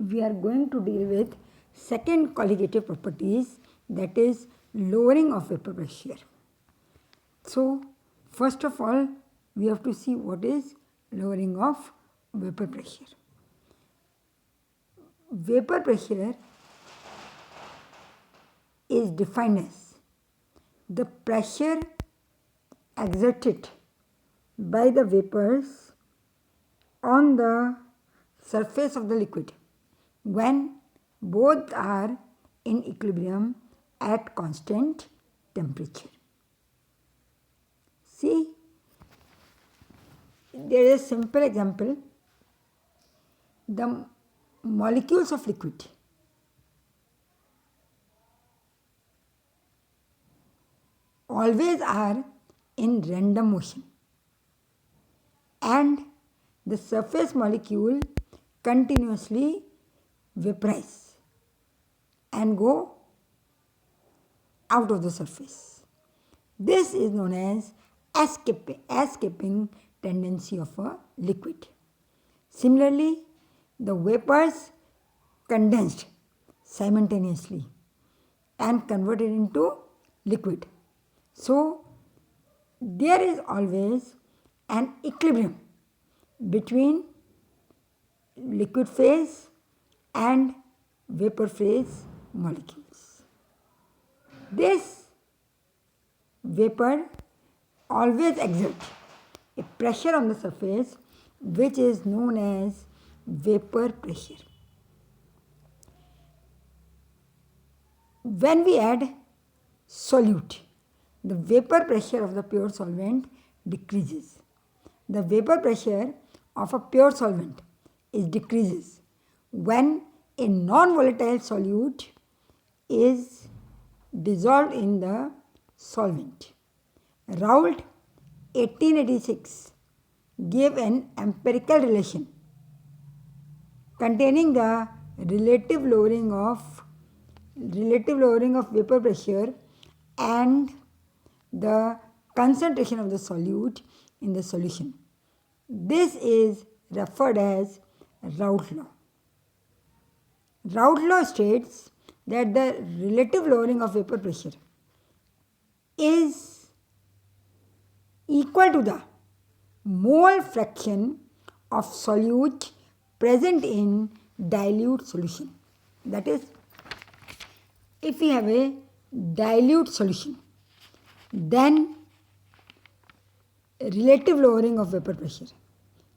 we are going to deal with second colligative properties, that is lowering of vapor pressure. So first of all, we have to see what is lowering of vapor pressure. Vapor pressure is defined as the pressure exerted by the vapors on the surface of the liquid when both are in equilibrium at constant temperature. See, there is a simple example. The molecules of liquid always are in random motion, and the surface molecule continuously vaporize and go out of the surface. This is known as escaping tendency of a liquid. Similarly, the vapors condensed simultaneously and converted into liquid. So, there is always an equilibrium between liquid phase and vapor phase molecules. This vapor always exerts a pressure on the surface which is known as vapor pressure. When we add solute, the vapor pressure of the pure solvent decreases. The vapor pressure of a pure solvent decreases when a non-volatile solute is dissolved in the solvent. Raoult 1886 gave an empirical relation containing the relative lowering of vapor pressure and the concentration of the solute in the solution. This is referred as Raoult law. Raoult law states that the relative lowering of vapor pressure is equal to the mole fraction of solute present in dilute solution. That is, if we have a dilute solution, then relative lowering of vapor pressure.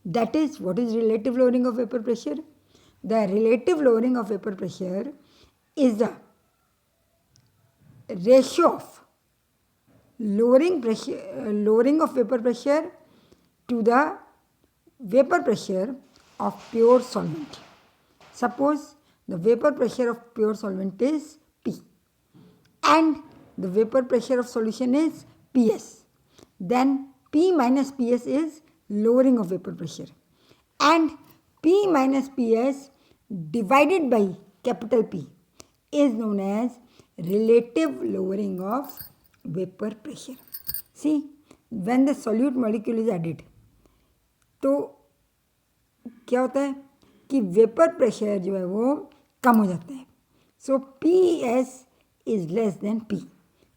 That is, what is relative lowering of vapor pressure? The relative lowering of vapor pressure is the ratio of lowering of vapor pressure to the vapor pressure of pure solvent. Suppose the vapor pressure of pure solvent is P and the vapor pressure of solution is Ps. Then P minus Ps is lowering of vapor pressure, and P minus Ps divided by capital P is known as relative lowering of vapor pressure. See, when the solute molecule is added, तो क्या होता है कि vapour pressure जो है वो कम हो जाता है. सो Ps is less than P,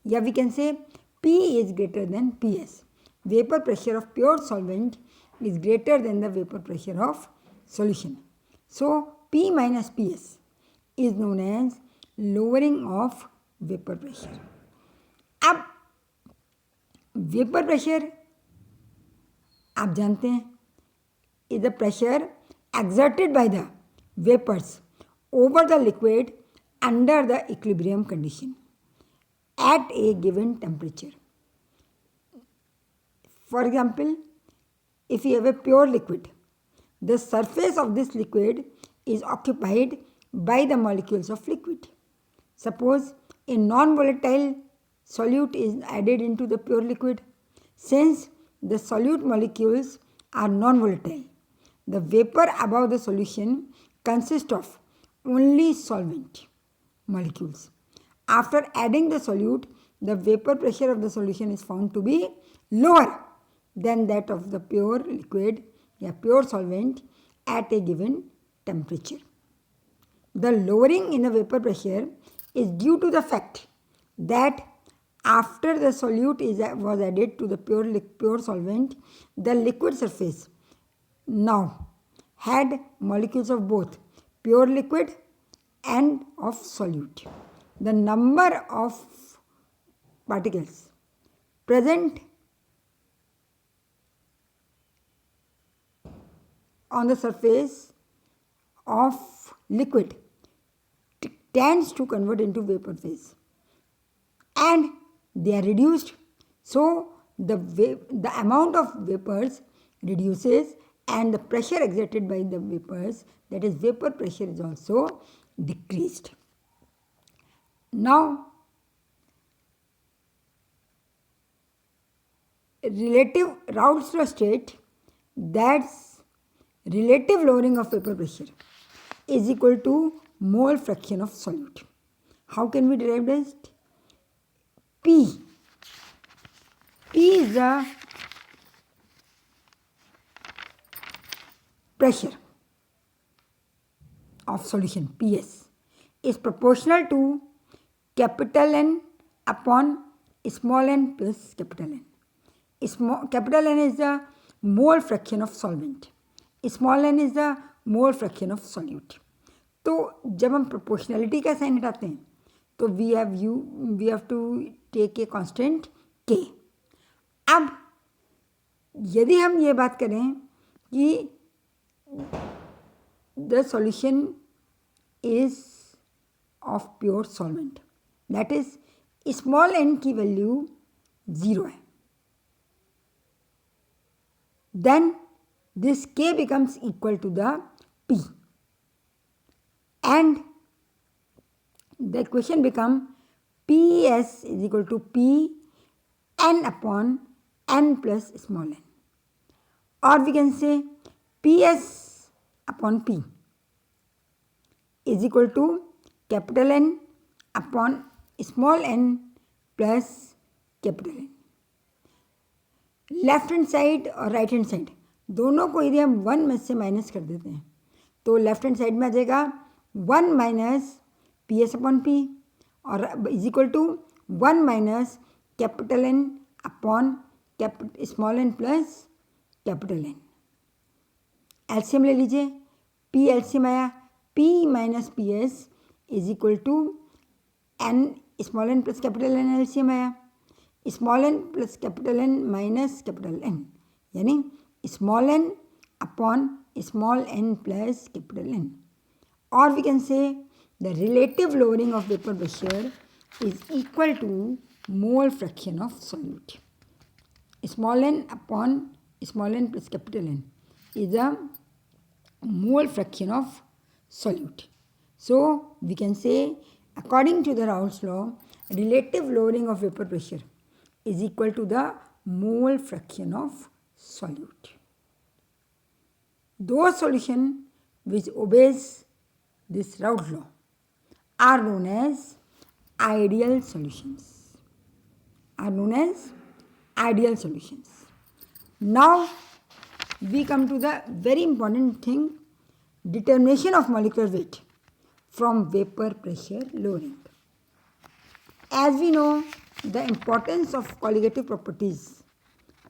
या we can say P is greater than Ps. Vapor pressure of pure solvent is greater than the vapor pressure of solution. So P minus Ps is known as lowering of vapor pressure. अब vapour pressure आप जानते हैं is the pressure exerted by the vapors over the liquid under the equilibrium condition at a given temperature. For example, if you have a pure liquid, the surface of this liquid is occupied by the molecules of liquid. Suppose a non-volatile solute is added into the pure liquid. Since the solute molecules are non-volatile, the vapor above the solution consists of only solvent molecules. After adding the solute, the vapor pressure of the solution is found to be lower than that of the pure liquid या pure solvent at a given temperature. The lowering in the vapor pressure is due to the fact that after the solute was added to the pure solvent, the liquid surface now had molecules of both pure liquid and of solute. The number of particles present on the surface of liquid tends to convert into vapor phase, and they are reduced, so the amount of vapors reduces and the pressure exerted by the vapors, that is vapor pressure, is also decreased. Now, relative Raoult's law state that relative lowering of vapor pressure is equal to mole fraction of solute. How can we derive this? P is the pressure of solution, PS, is proportional to capital N upon small n plus capital N. Capital N is the mole fraction of solvent, small n is the mole fraction of solute. तो जब हम proportionality का sign हटाते हैं तो we have to take a constant K. अब यदि हम ये बात करें कि the solution is of pure solvent, that is small n की वैल्यू 0 है, then this K becomes equal to the P, and the equation becomes PS is equal to P n upon n plus small n, or we can say PS upon P is equal to capital N upon small n plus capital N. Left hand side और right hand side दोनों को यदि हम 1 में से minus कर देते हैं तो लेफ्ट हैंड साइड में आ जाएगा 1 minus P S upon P और is equal to 1 minus capital N upon small N plus capital N. LCM ले लीजिए, पी एलसीएम आया, P minus P S is equal to N small N plus capital N, LCM आया, small N plus capital N minus capital N, यानी small N upon small N plus capital N. और we can say the relative lowering of vapour pressure is equal to mole fraction of solute. Small N upon small N plus capital N is a mole fraction of solute. So we can say, according to the Raoult's law, relative lowering of vapor pressure is equal to the mole fraction of solute. Those solutions which obeys this Raoult's law are known as ideal solutions. Now we come to the very important thing, determination of molecular weight from vapor pressure lowering. As we know, the importance of colligative properties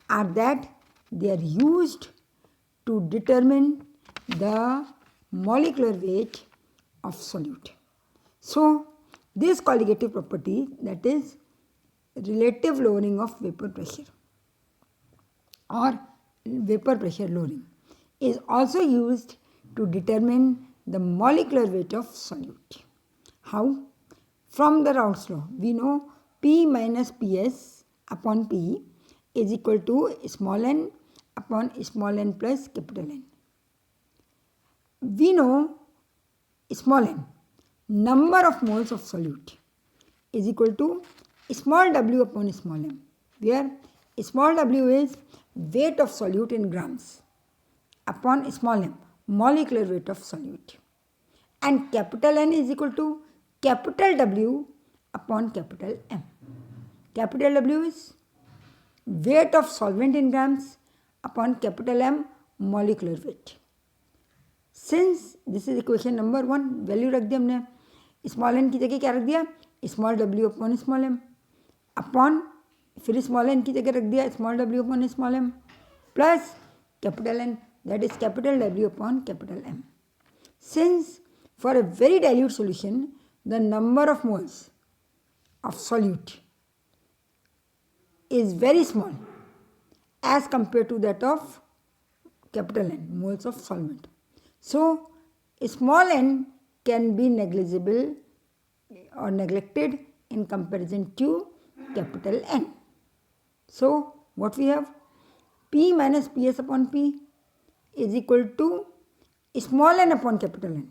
are that they are used to determine the molecular weight of solute. So this colligative property, that is relative lowering of vapor pressure or vapor pressure lowering, is also used to determine the molecular weight of solute. How? From the Raoult's law, we know P minus Ps upon P is equal to small n upon small n plus capital N. We know small n, number of moles of solute, is equal to small w upon small m, where small w is weight of solute in grams upon small m, molecular weight of solute, and capital N is equal to capital W upon capital M. Capital W is weight of solvent in grams upon capital M, molecular weight. Since this is equation number 1, value रख दी हमने, small n की जगह क्या रख दिया, small डब्ल्यू upon small m, upon फिर small n की जगह रख दिया स्मॉल डब्ल्यू upon small m, plus capital N, that is capital W upon capital M. Since for a very dilute solution, the number of moles of solute is very small as compared to that of capital N, moles of solvent. So, small n can be negligible or neglected in comparison to capital N. So, what we have? P minus Ps upon P is equal to small N upon capital N.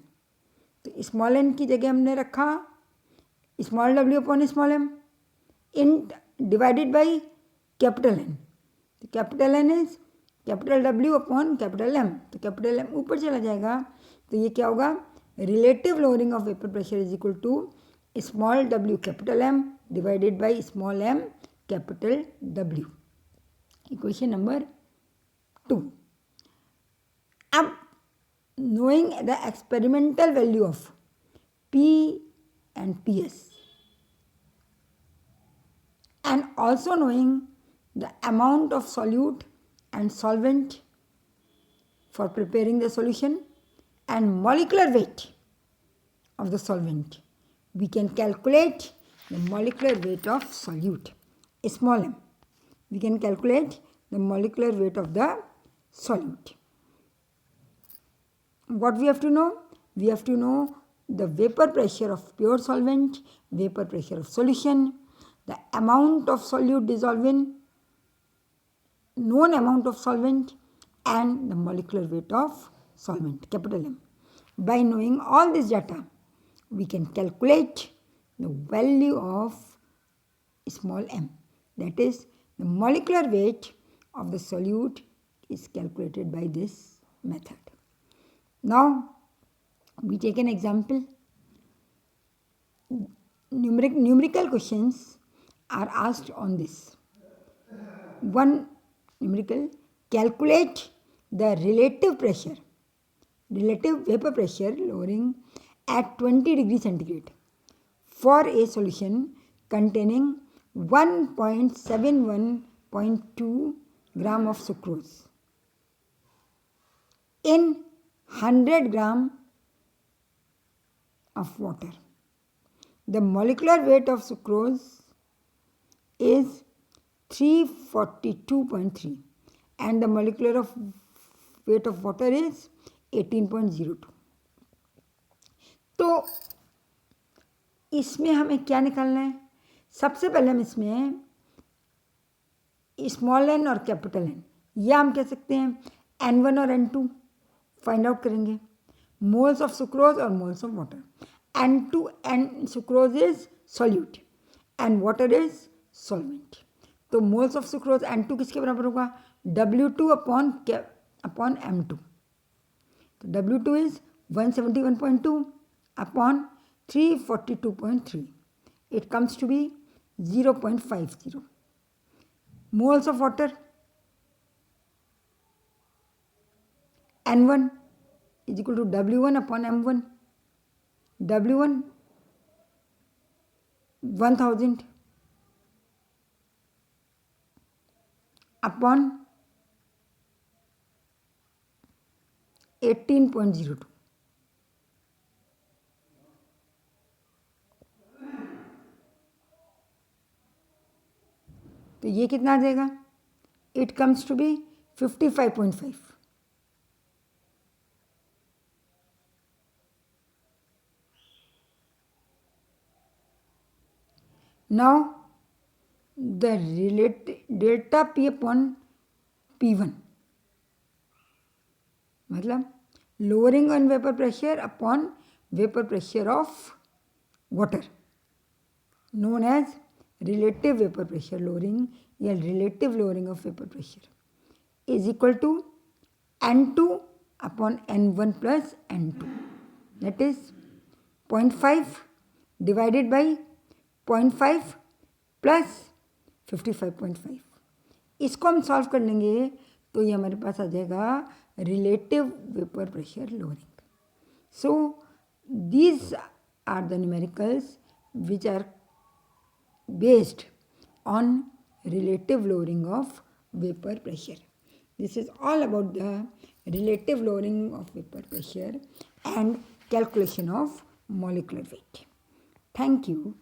तो small n की जगह हमने रखा small डब्ल्यू upon small m in divided by capital N. तो capital N is capital W upon capital M. तो capital M ऊपर चला जाएगा, तो ये क्या होगा, relative lowering of vapour pressure is equal to small डब्ल्यू capital M divided by small m capital W. Equation number 2. अब knowing the experimental value of P and Ps and also knowing the amount of solute and solvent for preparing the solution and molecular weight of the solvent, we can calculate the molecular weight of solute, small m. We can calculate the molecular weight of the solute. What we have to know? We have to know the vapor pressure of pure solvent, vapor pressure of solution, the amount of solute dissolved in, known amount of solvent, and the molecular weight of solvent, capital M. By knowing all this data, we can calculate the value of small m. That is, the molecular weight of the solute is calculated by this method. Now, we take an example. Numerical questions are asked on this. One numerical, calculate the relative pressure, relative vapor pressure lowering at 20 degrees centigrade for a solution containing 1.71.2 gram of sucrose in 100 gram of water. The molecular weight of sucrose is 342.3 and the molecular weight of water is 18.02. तो इसमें हमें क्या निकालना है? सबसे पहले हम इसमें स्मॉल एन और कैपिटल एन, या हम कह सकते हैं N1 और N2 फाइंड आउट करेंगे. मोल्स ऑफ सुक्रोज और moles of water. N2 and sucrose is solute and water is solvent. तो मोल्स ऑफ सुक्रोज N2 किसके बराबर होगा? W2 upon M2. तो W2 is 171.2 upon 342.3. It comes to be 0.50. Moles of water N1 is equal to W1 upon M1. W1 1000 upon 18.02. तो ये कितना आ जाएगा? It comes to be 55.5. Now the delta P upon P1 मतलब lowering on vapor pressure upon vapor pressure of water known as relative vapor pressure lowering या relative lowering of vapor pressure is equal to N2 upon N1 plus N2, that is 0.5 divided by 0.5 plus 55.5. इसको हम solve कर लेंगे तो ये हमारे पास आ जाएगा relative vapour pressure lowering. So these are the numericals which are based on relative lowering of vapor pressure. This is all about the relative lowering of vapor pressure and calculation of molecular weight. Thank you.